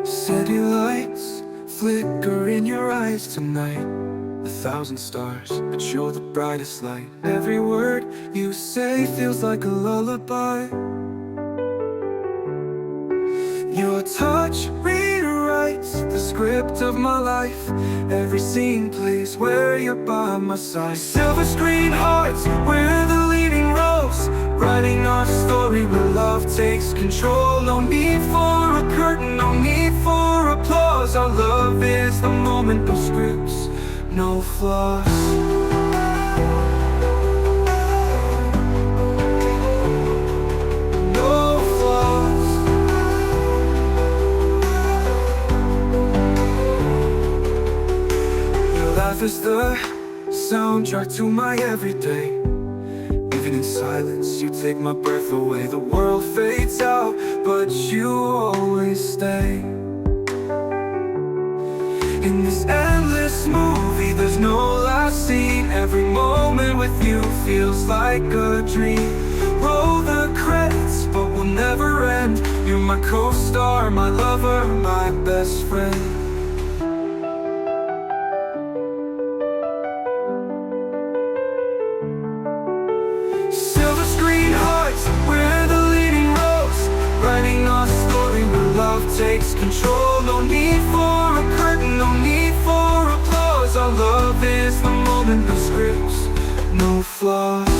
City lights flicker in your eyes tonight. 1,000 stars that show the brightest light. Every word you say feels like a lullaby. Your touch rewrites the script of my life. Every scene plays where you're by my side. Silver screen hearts, we're the leading roles, writing our story where love takes control. No need for a curtain, no need for applause. Our love is the moment, no scripts, no flaws. Life is the soundtrack to my everyday. Even in silence, you take my breath away. The world fades out, but you always stay. In this endless movie, there's no last scene. Every moment with you feels like a dream. Roll the credits, but we'll never end. You're my co-star, my lover, my best friend. Silver screen hearts, we're the leading roles, writing our story where love takes control. No need for a curtain, no need for applause. Our love is the moment, no scripts, no flaws.